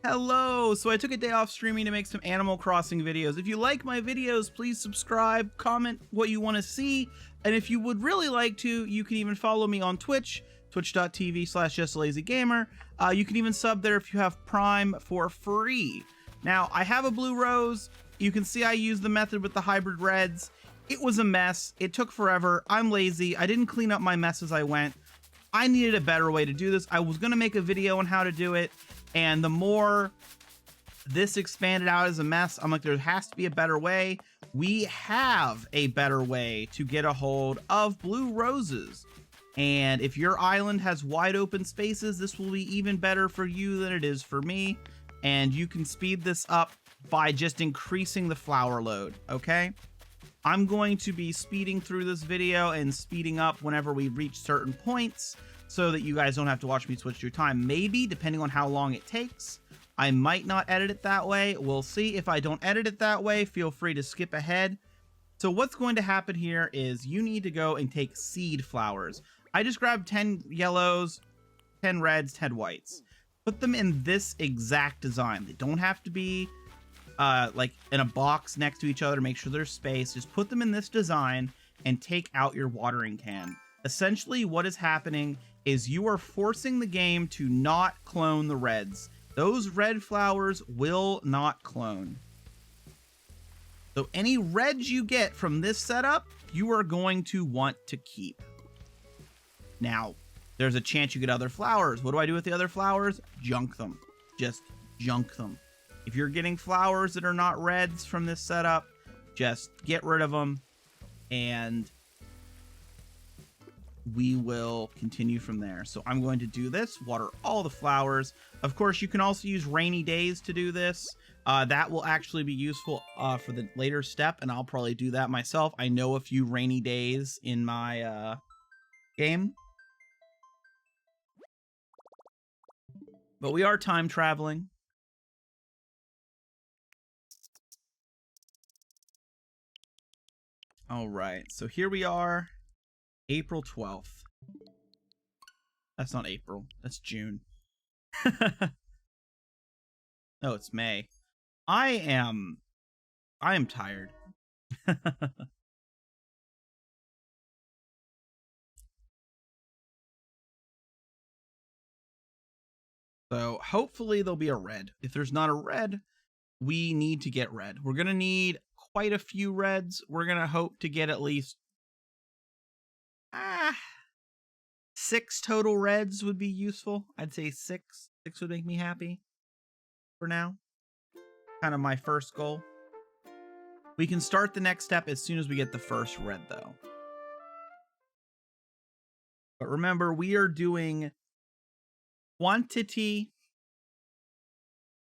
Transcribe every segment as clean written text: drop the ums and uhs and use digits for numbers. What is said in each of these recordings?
Hello! So I took a day off streaming to make some Animal Crossing videos. If you like my videos, please subscribe, comment what you want to see, and if you would really like to, you can even follow me on Twitch, twitch.tv/JustALazyGamer. You can even sub there if you have Prime for free. Now, I have a blue rose. You can see I used the method with the hybrid reds. It was a mess. It took forever. I'm lazy. I didn't clean up my mess as I went. I needed a better way to do this. I was going to make a video on how to do it, and the more this expanded out as a mess, I'm like, there has to be a better way. We have a better way to get a hold of blue roses. And if your island has wide open spaces, this will be even better for you than it is for me. And you can speed this up by just increasing the flower load, okay? I'm going to be speeding through this video and speeding up whenever we reach certain points so that you guys don't have to watch me switch through time. Maybe, depending on how long it takes, I might not edit it that way. We'll see. If I don't edit it that way, feel free to skip ahead. So what's going to happen here is you need to go and take seed flowers. I just grabbed 10 yellows, 10 reds, 10 whites. Put them in this exact design. They don't have to be like in a box next to each other. Make sure there's space. Just put them in this design and take out your watering can. Essentially, what is happening is you are forcing the game to not clone the reds. Those red flowers will not clone. So any reds you get from this setup, you are going to want to keep. Now, there's a chance you get other flowers. What do I do with the other flowers? Junk them. Just junk them. If you're getting flowers that are not reds from this setup, just get rid of them, and we will continue from there. So I'm going to do this, water all the flowers. Of course, you can also use rainy days to do this. That will actually be useful for the later step, and I'll probably do that myself. I know a few rainy days in my game. But we are time traveling. All right, so here we are, April 12th. That's not April, that's June. No, it's May. I am tired. So hopefully there'll be a red. If there's not a red, we need to get red. We're gonna need quite a few reds. We're gonna hope to get at least 6 total reds would be useful. I'd say 6. 6 would make me happy for now. Kind of my first goal. We can start the next step as soon as we get the first red, though. But remember, we are doing quantity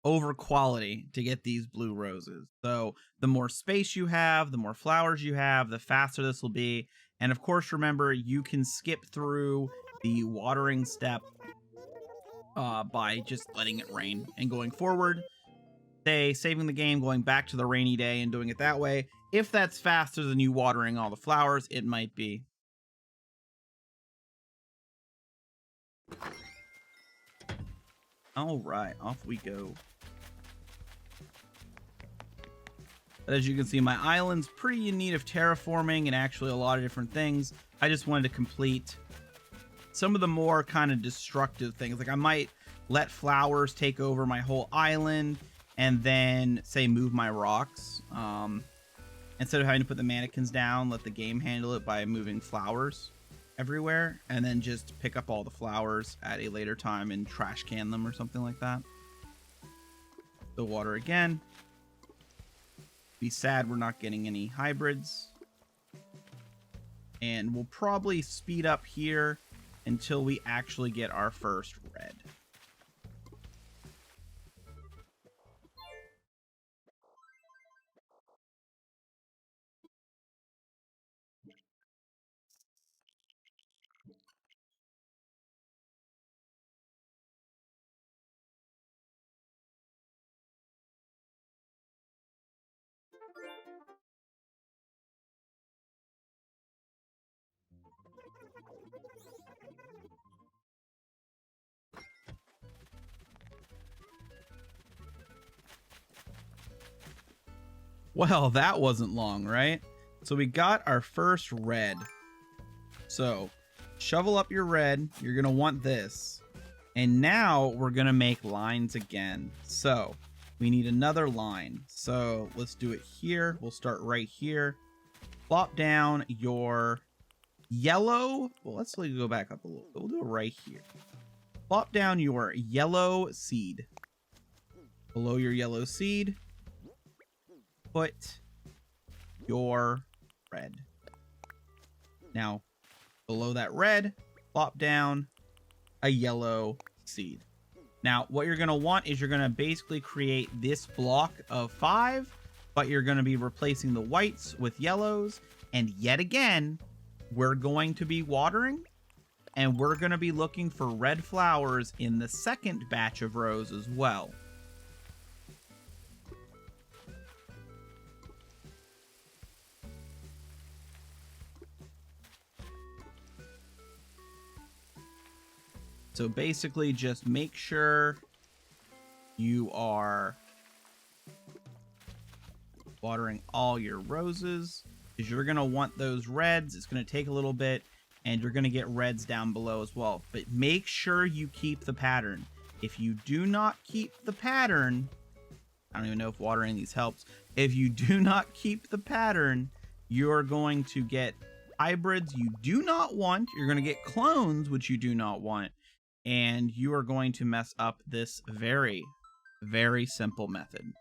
over quality to get these blue roses. So the more space you have, the more flowers you have, the faster this will be. And of course, remember, you can skip through the watering step by just letting it rain and going forward. Say, saving the game, going back to the rainy day and doing it that way. If that's faster than you watering all the flowers, it might be. All right, off we go. But as you can see, my island's pretty in need of terraforming and actually a lot of different things. I just wanted to complete some of the more kind of destructive things. Like I might let flowers take over my whole island and then say move my rocks. Instead of having to put the mannequins down, let the game handle it by moving flowers everywhere, and then just pick up all the flowers at a later time and trash can them or something like that. The water again. Be sad we're not getting any hybrids. And we'll probably speed up here until we actually get our first red. Well, that wasn't long, right? So we got our first red. So shovel up your red. You're going to want this. And now we're going to make lines again. So we need another line. So let's do it here. We'll start right here. Plop down your yellow. Well, let's go back up a little bit. We'll do it right here. Plop down your yellow seed. Below your yellow seed, put your red. Now, below that red, plop down a yellow seed. Now, what you're going to want is you're going to basically create this block of 5, but you're going to be replacing the whites with yellows. And yet again, we're going to be watering, and we're going to be looking for red flowers in the second batch of rows as well. So basically just make sure you are watering all your roses, because you're going to want those reds. It's going to take a little bit, and you're going to get reds down below as well. But make sure you keep the pattern. If you do not keep the pattern, I don't even know if watering these helps. If you do not keep the pattern, you're going to get hybrids you do not want. You're going to get clones, which you do not want. And you are going to mess up this very, very simple method.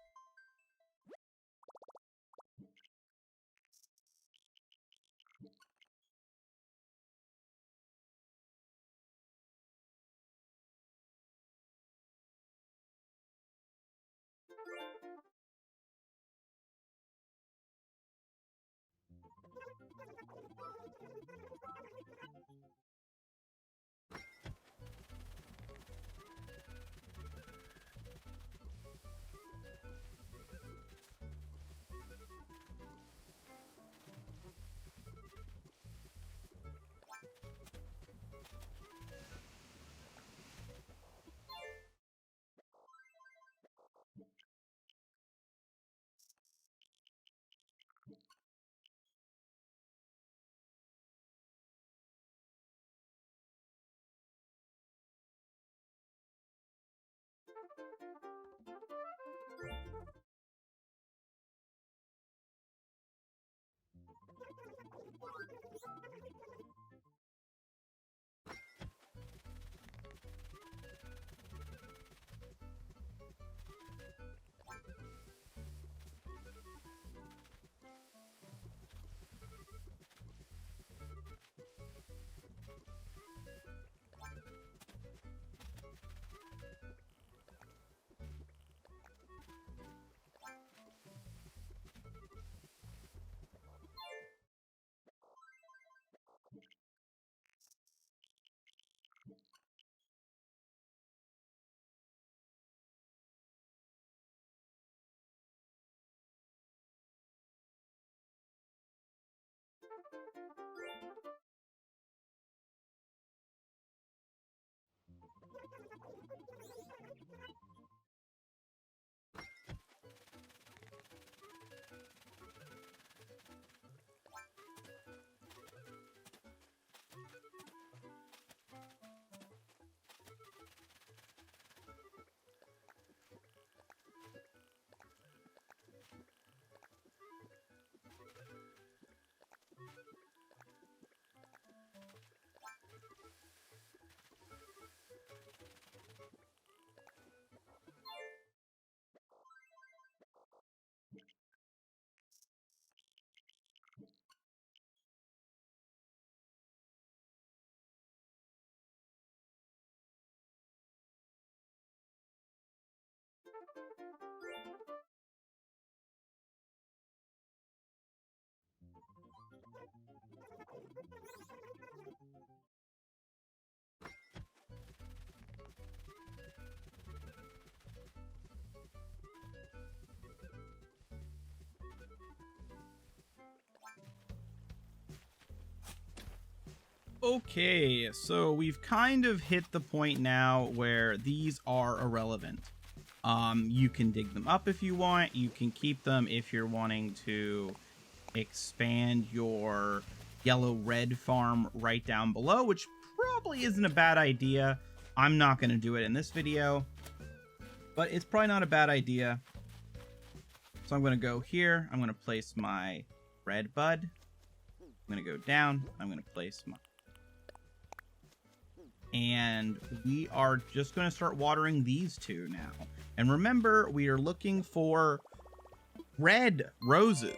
Okay, so we've kind of hit the point now where these are irrelevant. You can dig them up if you want. You can keep them if you're wanting to expand your yellow-red farm right down below, which probably isn't a bad idea. I'm not going to do it in this video, but it's probably not a bad idea. So I'm going to go here. I'm going to place my red bud. I'm going to go down. I'm going to place my... And we are just going to start watering these two now. And remember, we are looking for red roses.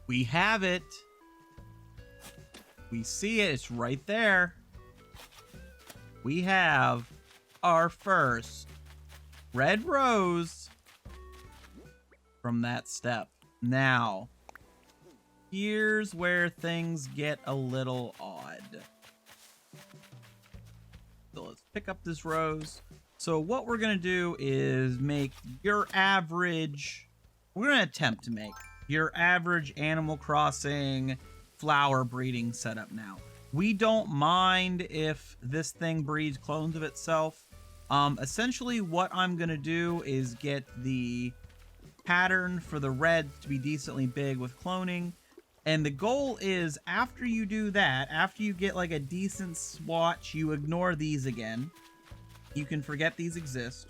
We have it. We see it. It's right there. We have our first red rose from that step. Now, here's where things get a little odd. So let's pick up this rose. So what we're going to do is make your average, we're going to attempt to make your average Animal Crossing flower breeding setup now. We don't mind if this thing breeds clones of itself. Essentially what I'm going to do is get the pattern for the reds to be decently big with cloning. And the goal is, after you do that, after you get like a decent swatch, you ignore these again. You can forget these exist.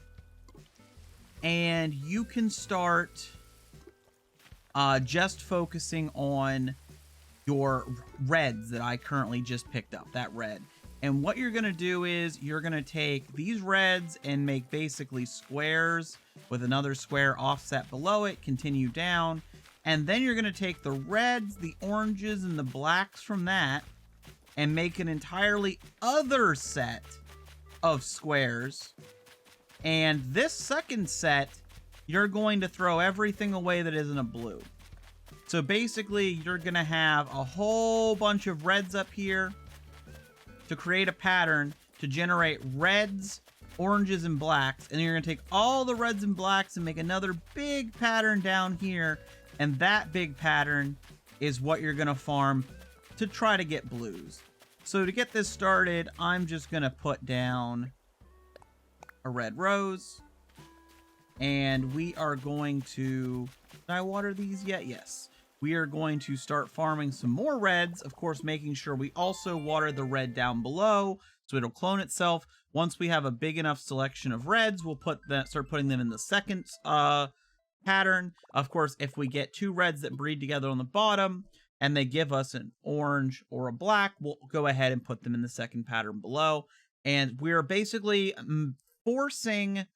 And you can start just focusing on your reds that I currently just picked up, that red. And what you're going to do is you're going to take these reds and make basically squares with another square offset below it, continue down. And then you're going to take the reds, the oranges, and the blacks from that and make an entirely other set of squares. And this second set, you're going to throw everything away that isn't a blue. So basically, you're going to have a whole bunch of reds up here to create a pattern to generate reds, oranges, and blacks. And you're going to take all the reds and blacks and make another big pattern down here. And that big pattern is what you're going to farm to try to get blues. So to get this started, I'm just going to put down a red rose. And we are going to... Did I water these yet? Yes. We are going to start farming some more reds. Of course, making sure we also water the red down below so it'll clone itself. Once we have a big enough selection of reds, we'll start putting them in the second pattern. Of course, if we get two reds that breed together on the bottom and they give us an orange or a black, we'll go ahead and put them in the second pattern below. And we're basically forcing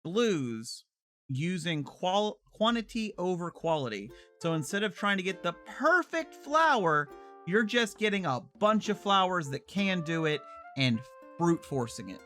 blues using quantity over quality. So instead of trying to get the perfect flower, you're just getting a bunch of flowers that can do it and brute forcing it.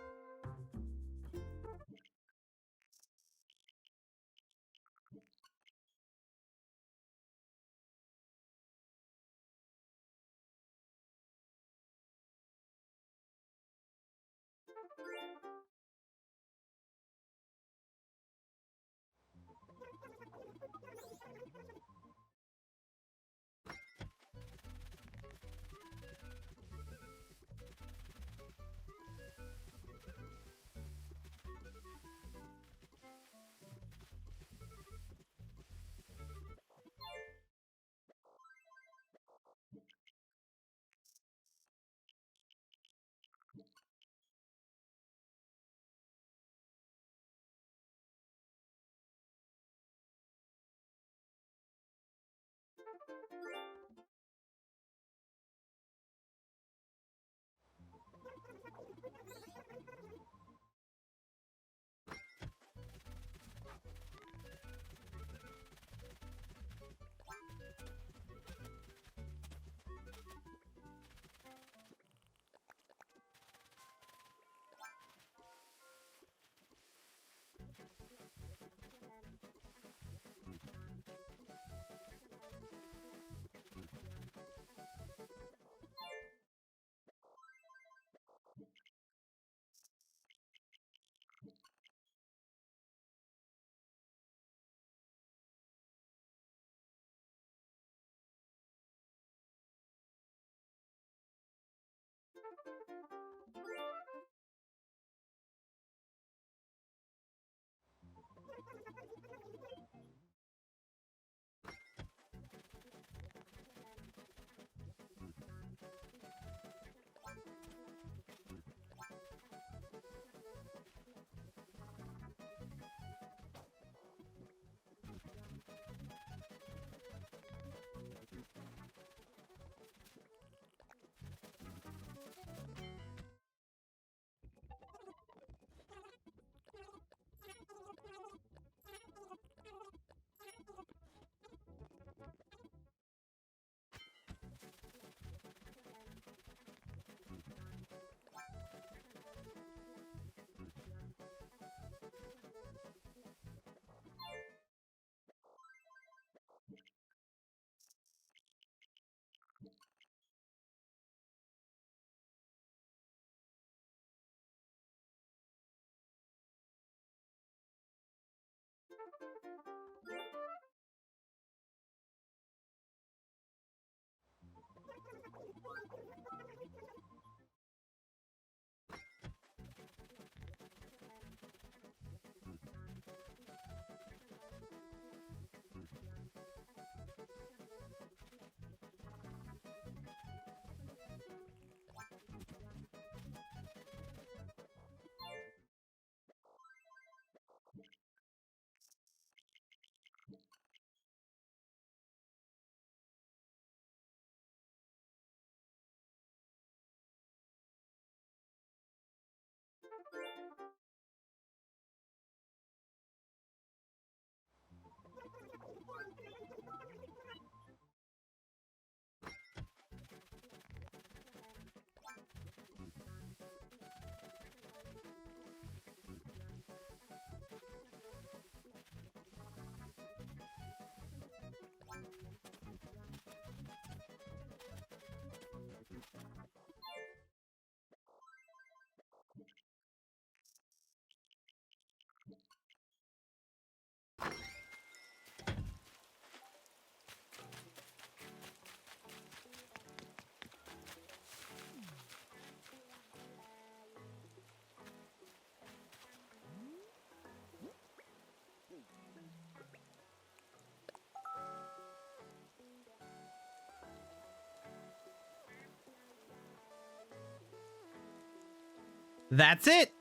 That's it.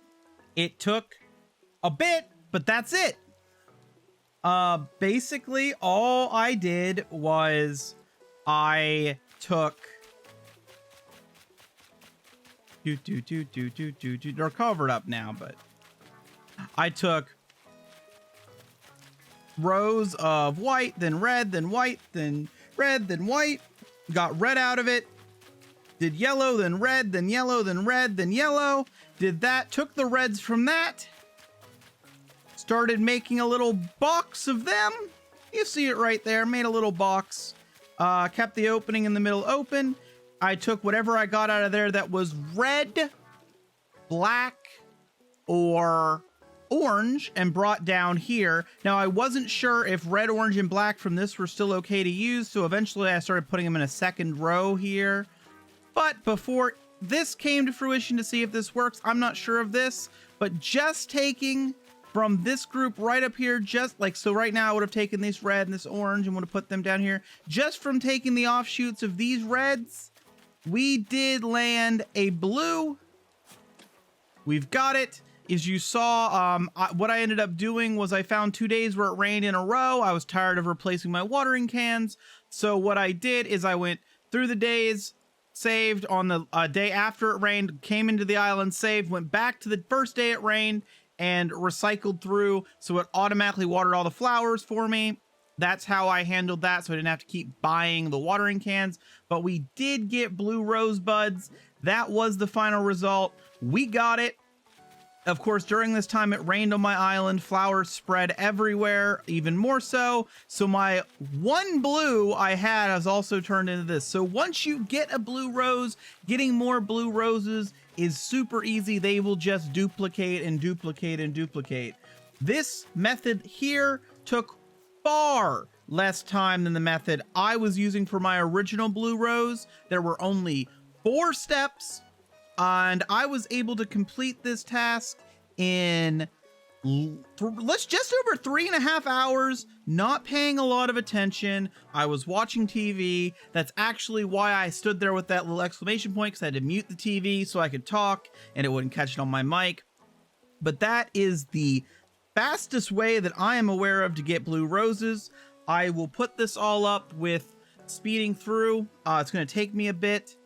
It took a bit, but that's it. Basically all I did was I took they're covered up now, but I took rows of white, then red, then white, then red, then white, got red out of it, did yellow, then red, then yellow, then red, then yellow, did that, took the reds from that, started making a little box of them. You see it right there, made a little box, kept the opening in the middle open. I took whatever I got out of there that was red, black, or orange and brought down here. Now I wasn't sure if red, orange, and black from this were still okay to use, so eventually I started putting them in a second row here. But before this came to fruition to see if this works, I'm not sure of this, but just taking from this group right up here, just like, so right now I would have taken this red and this orange and would have put them down here. Just from taking the offshoots of these reds, we did land a blue. We've got it. As you saw, what I ended up doing was I found 2 days where it rained in a row. I was tired of replacing my watering cans. So what I did is I went through the days, saved on the day after it rained, came into the island, saved, went back to the first day it rained, and recycled through. So it automatically watered all the flowers for me. That's how I handled that, so I didn't have to keep buying the watering cans. But we did get blue rosebuds. That was the final result. We got it. Of course, during this time, it rained on my island. Flowers spread everywhere, even more so. So my one blue I had has also turned into this. So once you get a blue rose, getting more blue roses is super easy. They will just duplicate and duplicate and duplicate. This method here took far less time than the method I was using for my original blue rose. There were only 4 steps. And I was able to complete this task in just over 3.5 hours, not paying a lot of attention. I was watching TV. That's actually why I stood there with that little exclamation point, because I had to mute the TV so I could talk and it wouldn't catch it on my mic. But that is the fastest way that I am aware of to get blue roses. I will put this all up with speeding through. It's going to take me a bit.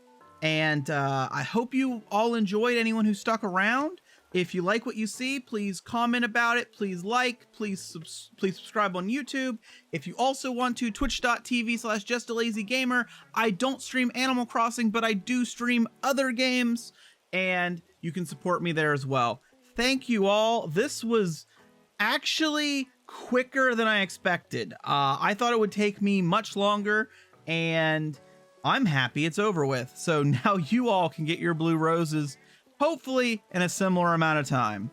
And I hope you all enjoyed, anyone who stuck around. If you like what you see, please comment about it. Please like, please subscribe on YouTube. If you also want to, twitch.tv/JustALazyGamer. I don't stream Animal Crossing, but I do stream other games, and you can support me there as well. Thank you all. This was actually quicker than I expected. I thought it would take me much longer, and I'm happy it's over with. So now you all can get your blue roses, hopefully in a similar amount of time.